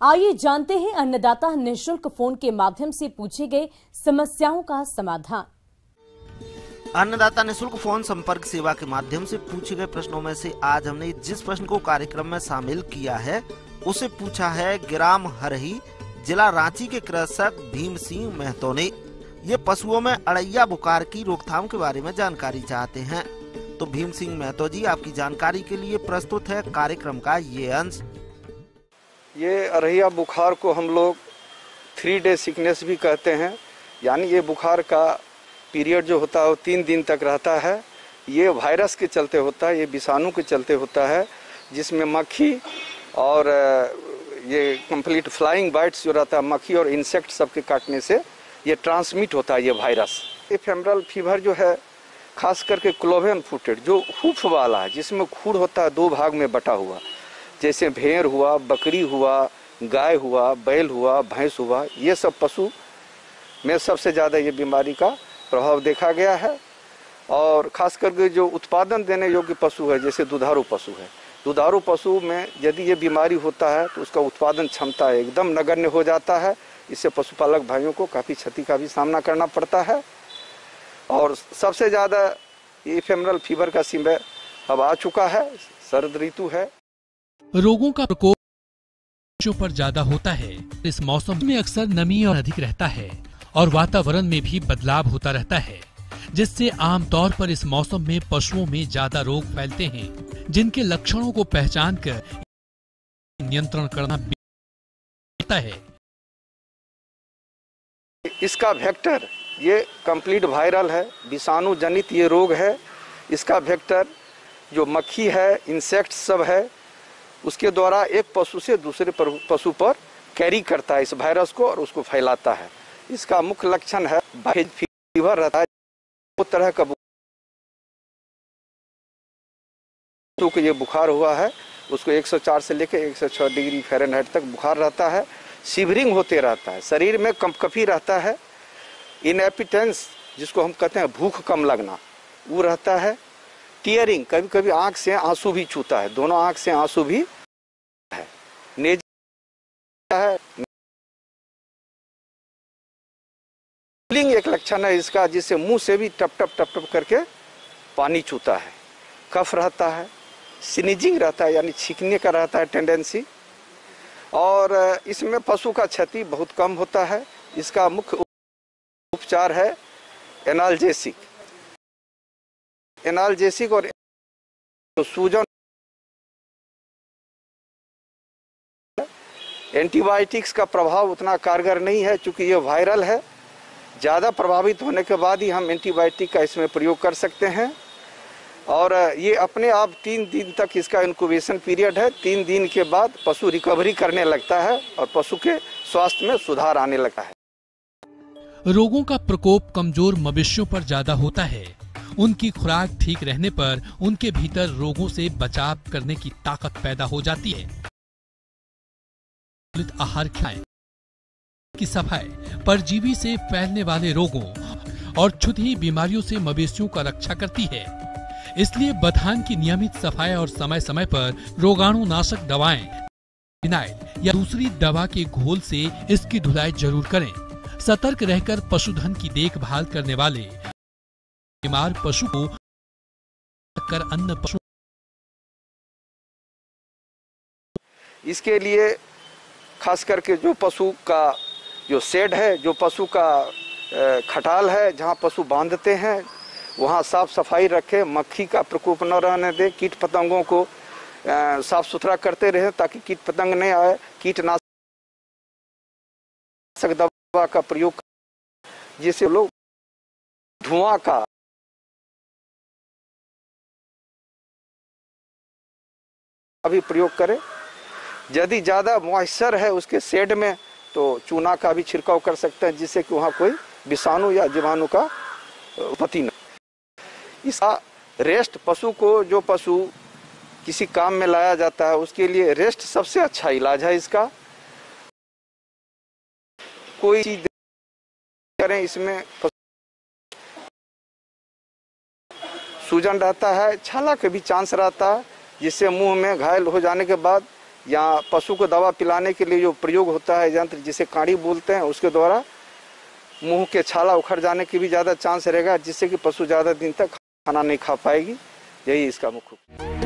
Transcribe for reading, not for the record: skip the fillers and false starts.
आइए जानते हैं अन्नदाता निःशुल्क फोन के माध्यम से पूछे गए समस्याओं का समाधान। अन्नदाता निःशुल्क फोन संपर्क सेवा के माध्यम से पूछे गए प्रश्नों में से आज हमने जिस प्रश्न को कार्यक्रम में शामिल किया है उसे पूछा है ग्राम हरही, जिला रांची के कृषक भीम सिंह महतो ने। ये पशुओं में अड़ैया बुखार की रोकथाम के बारे में जानकारी चाहते हैं। तो भीम सिंह महतो जी, आपकी जानकारी के लिए प्रस्तुत है कार्यक्रम का ये अंश। ये अड़ैया बुखार को हम लोग 3 डे सिकनेस भी कहते हैं, यानी ये बुखार का पीरियड जो होता है वो 3 दिन तक रहता है। ये वायरस के चलते होता है, ये विषाणु के चलते होता है, जिसमें मक्खी और ये कंप्लीट फ्लाइंग बाइट्स जो रहता है, मक्खी और इंसेक्ट सबके काटने से ये ट्रांसमिट होता है ये वायरस। एफेमरल फीवर जो है खास करके क्लोवेन फुटेड जो हुफ वाला है, जिसमें खुर होता है 2 भाग में बटा हुआ, जैसे भेड़ हुआ, बकरी हुआ, गाय हुआ, बैल हुआ, भैंस हुआ, ये सब पशु में सबसे ज़्यादा ये बीमारी का प्रभाव देखा गया है। और खास करके जो उत्पादन देने योग्य पशु है, जैसे दुधारू पशु है, दुधारू पशु में यदि ये बीमारी होता है तो उसका उत्पादन क्षमता एकदम नगण्य हो जाता है। इससे पशुपालक भाइयों को काफ़ी क्षति का भी सामना करना पड़ता है। और सबसे ज़्यादा ये एफेमरल फीवर का समय अब आ चुका है, शरद ऋतु है। रोगों का प्रकोप जो पर ज्यादा होता है। इस मौसम में अक्सर नमी और अधिक रहता है और वातावरण में भी बदलाव होता रहता है, जिससे आमतौर पर इस मौसम में पशुओं में ज्यादा रोग फैलते हैं, जिनके लक्षणों को पहचान कर नियंत्रण करना होता है। इसका वेक्टर ये कंप्लीट वायरल है, विषाणु जनित ये रोग है। इसका वेक्टर जो मक्खी है, इंसेक्ट सब है, उसके द्वारा एक पशु से दूसरे पशु पर कैरी करता है इस वायरस को और उसको फैलाता है। इसका मुख्य लक्षण है वाइज फीवर रहता है। दो तरह का पशु को ये बुखार हुआ है, उसको 104 से लेकर 106 डिग्री फ़ारेनहाइट तक बुखार रहता है। शिवरिंग होते रहता है, शरीर में कंपकपी रहता है। इनएपिटेंस जिसको हम कहते हैं भूख कम लगना, वो रहता है। टीयरिंग, कभी कभी आंख से आंसू भी छूता है, दोनों आंख से आंसू भी है। नेज़ल है, एक लक्षण है इसका, जिससे मुंह से भी टप टप टप टप करके पानी चूता है। कफ रहता है, स्नीजिंग रहता है, यानी छींकने का रहता है टेंडेंसी। और इसमें पशु का क्षति बहुत कम होता है। इसका मुख्य उपचार है एनाल्जेसिक और सूजन। एंटीबायोटिक्स का प्रभाव उतना कारगर नहीं है, चूंकि ये वायरल है। ज़्यादा प्रभावित होने के बाद ही हम एंटीबायोटिक का इसमें प्रयोग कर सकते हैं। और ये अपने आप 3 दिन तक इसका इंक्यूबेशन पीरियड है। 3 दिन के बाद पशु रिकवरी करने लगता है और पशु के स्वास्थ्य में सुधार आने लगता है। रोगों का प्रकोप कमजोर मवेशियों पर ज्यादा होता है। उनकी खुराक ठीक रहने पर उनके भीतर रोगों से बचाव करने की ताकत पैदा हो जाती है। आहार खिलाएं की सफाई परजीवी से फैलने वाले रोगों और छुतही बीमारियों से मवेशियों का रक्षा करती है। इसलिए बथान की नियमित सफाई और समय समय पर रोगाणुनाशक दवाएं, फिनाइल या दूसरी दवा के घोल से इसकी धुलाई जरूर करें। सतर्क रहकर पशुधन की देखभाल करने वाले बीमार पशु को कर अन्य पशु। इसके लिए खास करके जो पशु का जो शेड है, जो पशु का खटाल है, जहाँ पशु बांधते हैं, वहाँ साफ सफाई रखें। मक्खी का प्रकोप न रहने दें। कीट पतंगों को साफ सुथरा करते रहें ताकि कीट पतंग नहीं आए। कीटनाशक दवा का प्रयोग, जिससे लोग धुआं का अभी प्रयोग करें। यदि ज़्यादा मॉइस्चर है उसके शेड में तो चूना का भी छिड़काव कर सकते हैं, जिससे कि वहाँ कोई विषाणु या जीवाणु का उत्पत्ति न। इसका रेस्ट, पशु को जो पशु किसी काम में लाया जाता है उसके लिए रेस्ट सबसे अच्छा इलाज है। इसका कोई चीज करें, इसमें सूजन रहता है, छाला के भी चांस रहता है, जिससे मुंह में घायल हो जाने के बाद या पशु को दवा पिलाने के लिए जो प्रयोग होता है यंत्र जिसे काड़ी बोलते हैं, उसके द्वारा मुंह के छाला उखड़ जाने की भी ज़्यादा चांस रहेगा, जिससे कि पशु ज़्यादा दिन तक खाना नहीं खा पाएगी। यही इसका मुख्य